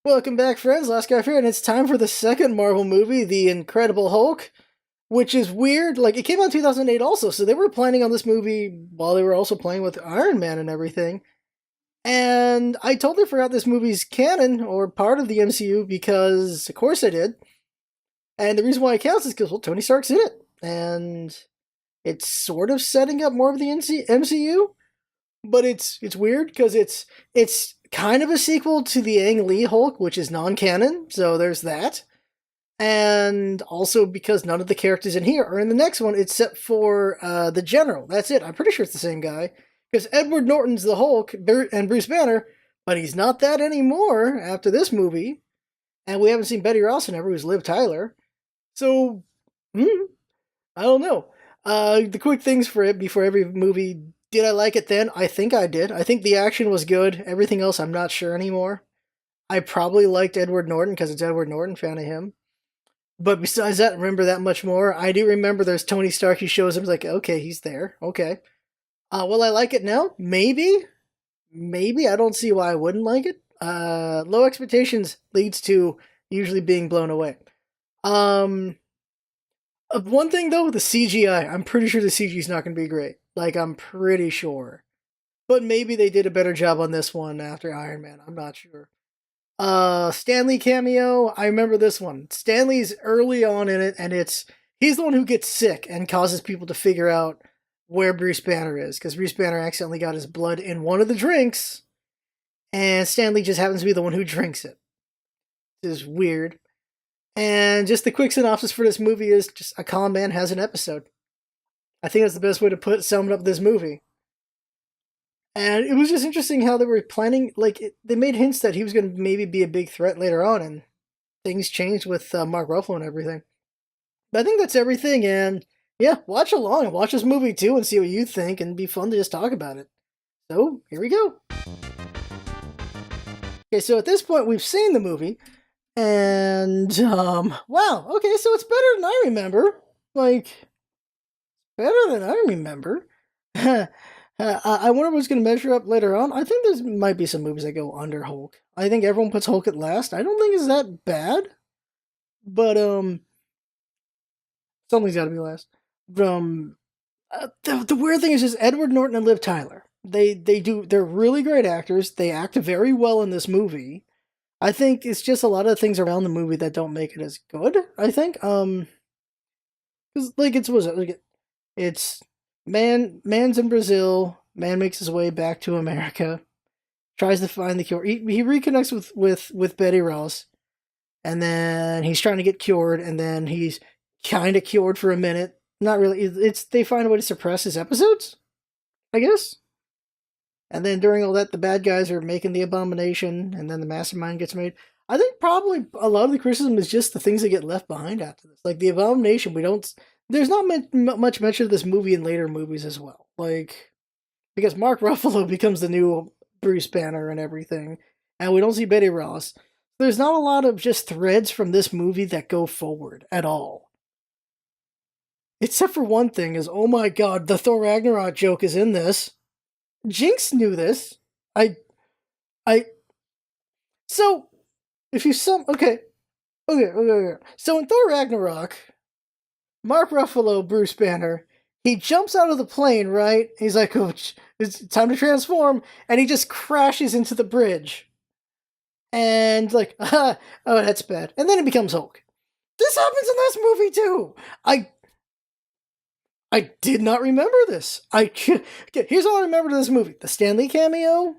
Welcome back, friends. LostScarf here, and it's time for the second Marvel movie, The Incredible Hulk, which is weird. Like, it came out in 2008 also, so they were planning on this movie while they were also playing with Iron Man and everything. And I totally forgot this movie's canon, or part of the MCU, because, of course I did. And the reason why it counts is because, well, Tony Stark's in it. And it's sort of setting up more of the MCU, but it's weird because it's kind of a sequel to the Ang Lee Hulk, which is non-canon. So there's that, and also because none of the characters in here are in the next one except for the General. That's it. I'm pretty sure it's the same guy because Edward Norton's the Hulk and Bruce Banner, but he's not that anymore after this movie, and we haven't seen Betty Ross in ever, who's Liv Tyler. So I don't know. The quick things for it before every movie. Did I like it then? I think I did. I think the action was good. Everything else, I'm not sure anymore. I probably liked Edward Norton because it's Edward Norton, fan of him. But besides that, remember that much more. I do remember there's Tony Stark. He shows him like, okay, he's there. Okay. Will I like it now? Maybe. Maybe. I don't see why I wouldn't like it. Low expectations leads to usually being blown away. Um, One thing though, the CGI. I'm pretty sure the CG is not going to be great. Like, I'm pretty sure. But maybe they did a better job on this one after Iron Man. I'm not sure. Stanley cameo. I remember this one. Stanley's early on in it, and he's the one who gets sick and causes people to figure out where Bruce Banner is, because Bruce Banner accidentally got his blood in one of the drinks, and Stanley just happens to be the one who drinks it. This is weird. And just the quick synopsis for this movie is just a calm man has an episode. I think that's the best way to sum up this movie. And it was just interesting how they were planning, like, they made hints that he was going to maybe be a big threat later on, and things changed with Mark Ruffalo and everything. But I think that's everything, and yeah, watch along and watch this movie too and see what you think, and it'd be fun to just talk about it. So, here we go. Okay, so at this point, we've seen the movie, and, wow, okay, so it's better than I remember. Like, better than I remember. I wonder what's going to measure up later on. I think there might be some movies that go under Hulk. I think everyone puts Hulk at last. I don't think it's that bad, but something's got to be last. The weird thing is just Edward Norton and Liv Tyler. They're really great actors. They act very well in this movie. I think it's just a lot of things around the movie that don't make it as good. I think because like it's man's in Brazil. Man makes his way back to America, tries to find the cure. He reconnects with Betty Ross, and then he's trying to get cured, and then he's kind of cured for a minute. Not really. It's they find a way to suppress his episodes, I guess. And then during all that, the bad guys are making the abomination, and then the mastermind gets made. I think probably a lot of the criticism is just the things that get left behind after this. Like the abomination, we don't. There's not much mention of this movie in later movies as well. Like because Mark Ruffalo becomes the new Bruce Banner and everything, and we don't see Betty Ross. There's not a lot of just threads from this movie that go forward at all. Except for one thing is, oh my god, the Thor Ragnarok joke is in this. Jinx knew this. I, I. So, if you okay. So in Thor Ragnarok, Mark Ruffalo, Bruce Banner, he jumps out of the plane, right? He's like, oh, it's time to transform, and he just crashes into the bridge. And like, oh, that's bad. And then he becomes Hulk. This happens in this movie too. I did not remember this. Okay, here's all I remember to this movie: the Stan Lee cameo.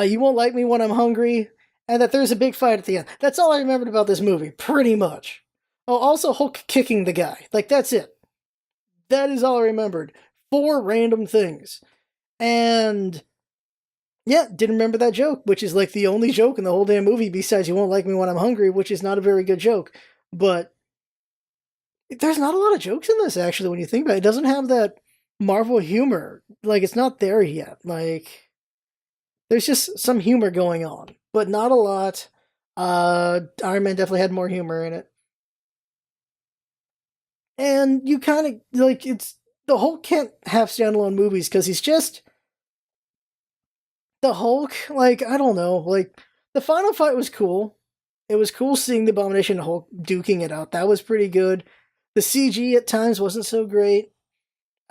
You won't like me when I'm hungry, and that there's a big fight at the end. That's all I remembered about this movie, pretty much. Oh, also Hulk kicking the guy. Like that's it. That is all I remembered. 4 random things, and yeah, didn't remember that joke, which is like the only joke in the whole damn movie besides "You won't like me when I'm hungry," which is not a very good joke, but. There's not a lot of jokes in this, actually, when you think about it. It doesn't have that Marvel humor. Like, it's not there yet. Like, there's just some humor going on, but not a lot. Iron Man definitely had more humor in it. And you kind of, like, it's, the Hulk can't have standalone movies because he's just, the Hulk, like, I don't know, like, The final fight was cool. It was cool seeing the Abomination and Hulk duking it out. That was pretty good. The CG at times wasn't so great.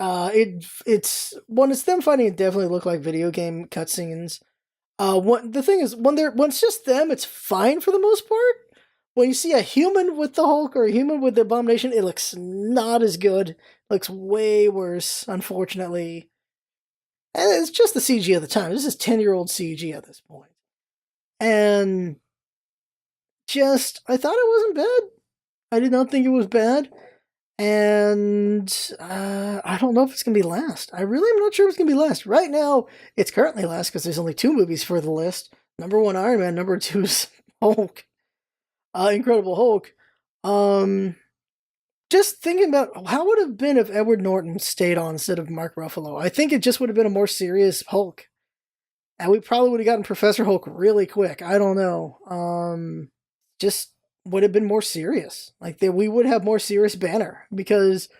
It's when it's them fighting, it definitely looked like video game cutscenes. The thing is, when it's just them, it's fine for the most part. When you see a human with the Hulk or a human with the Abomination, it looks not as good. It looks way worse, unfortunately. And it's just the CG of the time. This is 10-year-old CG at this point. And just, I thought it wasn't bad. I did not think it was bad. And I don't know if it's going to be last. I really am not sure if it's going to be last. Right now, it's currently last because there's only 2 movies for the list. Number 1, Iron Man. Number 2 is Hulk. Incredible Hulk. Just thinking about how would it have been if Edward Norton stayed on instead of Mark Ruffalo. I think it just would have been a more serious Hulk. And we probably would have gotten Professor Hulk really quick. I don't know. Just would have been more serious. Like we would have more serious Banner because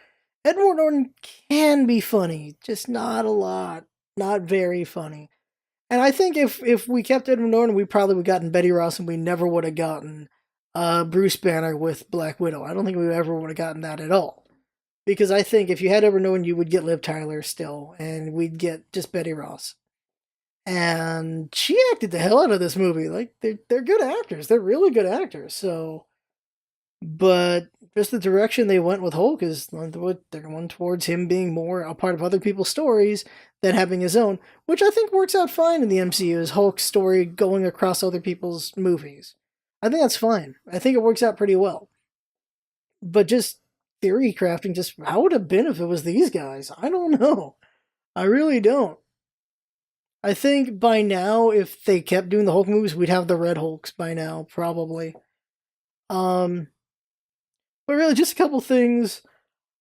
Edward Norton can be funny, just not a lot, not very funny. And I think if we kept Edward Norton, we probably would have gotten Betty Ross, and we never would have gotten Bruce Banner with Black Widow. I don't think we ever would have gotten that at all. Because I think if you had Edward Norton, you would get Liv Tyler still, and we'd get just Betty Ross. And she acted the hell out of this movie. Like they're good actors. They're really good actors. So, but just the direction they went with Hulk is they're going towards him being more a part of other people's stories than having his own, which I think works out fine in the MCU. Is Hulk's story going across other people's movies? I think that's fine. I think it works out pretty well. But just theory crafting, just how would it have been if it was these guys? I don't know. I really don't. I think by now, if they kept doing the Hulk movies, we'd have the Red Hulks by now, probably. But really, just a couple things.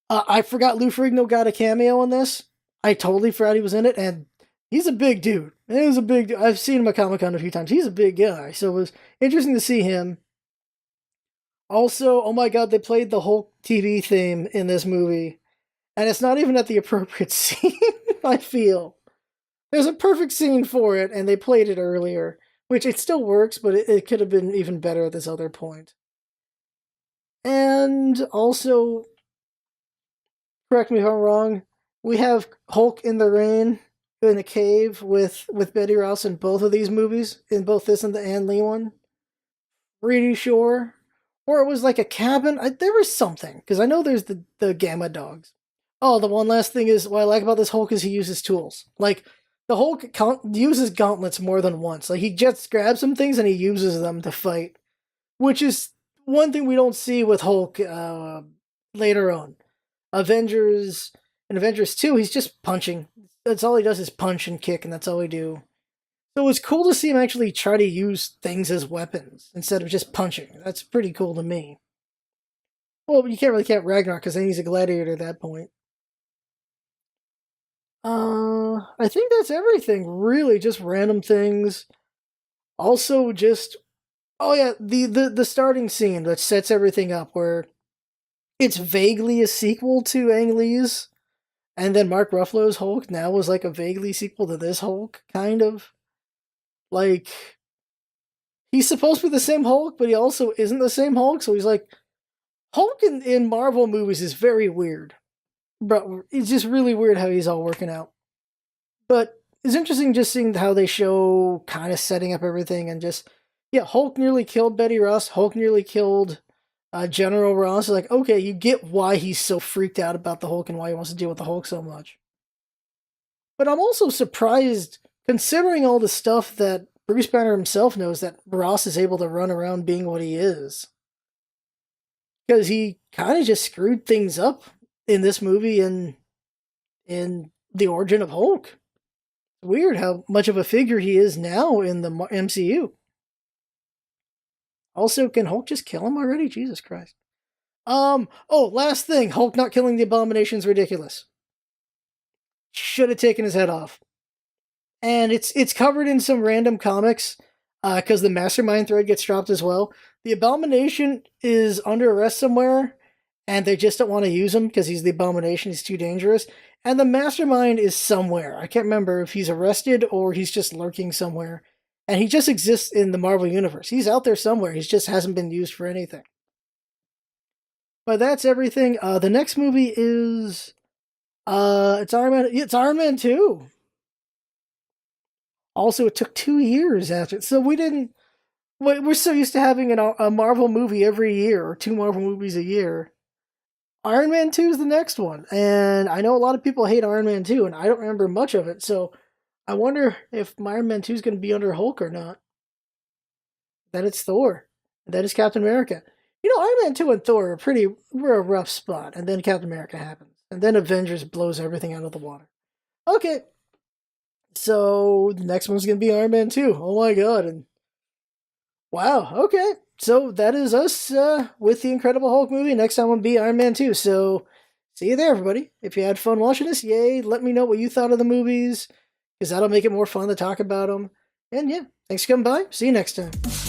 I forgot Lou Ferrigno got a cameo in this. I totally forgot he was in it, and he's a big dude. He's a big dude. I've seen him at Comic-Con a few times. He's a big guy, so it was interesting to see him. Also, oh my god, they played the Hulk TV theme in this movie, and it's not even at the appropriate scene, I feel. There's a perfect scene for it, and they played it earlier, which it still works, but it could have been even better at this other point. And also, correct me if I'm wrong, we have Hulk in the rain in a cave with Betty Ross in both of these movies, in both this and the Ann Lee one. Pretty sure. Or it was like a cabin. There was something, because I know there's the Gamma Dogs. Oh, the one last thing is, what I like about this Hulk is he uses tools. Like, the Hulk uses gauntlets more than once. Like, he just grabs some things and he uses them to fight. Which is one thing we don't see with Hulk later on. In Avengers 2, he's just punching. That's all he does is punch and kick, and that's all he do. So it's cool to see him actually try to use things as weapons instead of just punching. That's pretty cool to me. Well, you can't really count Ragnarok because then he's a gladiator at that point. I think that's everything, really, just random things. Also, just, oh yeah, the starting scene that sets everything up, where it's vaguely a sequel to Ang Lee's, and then Mark Ruffalo's Hulk now was like a vaguely sequel to this Hulk, kind of. Like, he's supposed to be the same Hulk, but he also isn't the same Hulk, so he's like, Hulk in Marvel movies is very weird. But it's just really weird how he's all working out. But it's interesting just seeing how they show kind of setting up everything and just, yeah, Hulk nearly killed Betty Ross. Hulk nearly killed General Ross. Like, okay, you get why he's so freaked out about the Hulk and why he wants to deal with the Hulk so much. But I'm also surprised, considering all the stuff that Bruce Banner himself knows, that Ross is able to run around being what he is. Because he kind of just screwed things up in this movie and in the origin of Hulk. Weird how much of a figure he is now in the MCU. Also, can Hulk just kill him already? Jesus Christ. Last thing. Hulk not killing the Abomination is ridiculous. Should have taken his head off. And it's covered in some random comics, because the Mastermind thread gets dropped as well. The Abomination is under arrest somewhere, and they just don't want to use him because he's the Abomination, he's too dangerous. And the Mastermind is somewhere. I can't remember if he's arrested or he's just lurking somewhere. And he just exists in the Marvel Universe. He's out there somewhere. He just hasn't been used for anything. But that's everything. The next movie is it's Iron Man. It's Iron Man 2. Also, it took 2 years after. So we didn't. We're so used to having a Marvel movie every year, or 2 Marvel movies a year. Iron Man 2 is the next one. And I know a lot of people hate Iron Man 2, and I don't remember much of it. So I wonder if Iron Man 2 is going to be under Hulk or not. Then it's Thor. And then it's Captain America. Iron Man 2 and Thor were a rough spot. And then Captain America happens. And then Avengers blows everything out of the water. Okay. So the next one's going to be Iron Man 2. Oh my god. And wow. Okay. So that is us with the Incredible Hulk movie. Next time will be Iron Man 2. So see you there, everybody. If you had fun watching this, yay. Let me know what you thought of the movies, because that'll make it more fun to talk about them. And yeah, thanks for coming by. See you next time.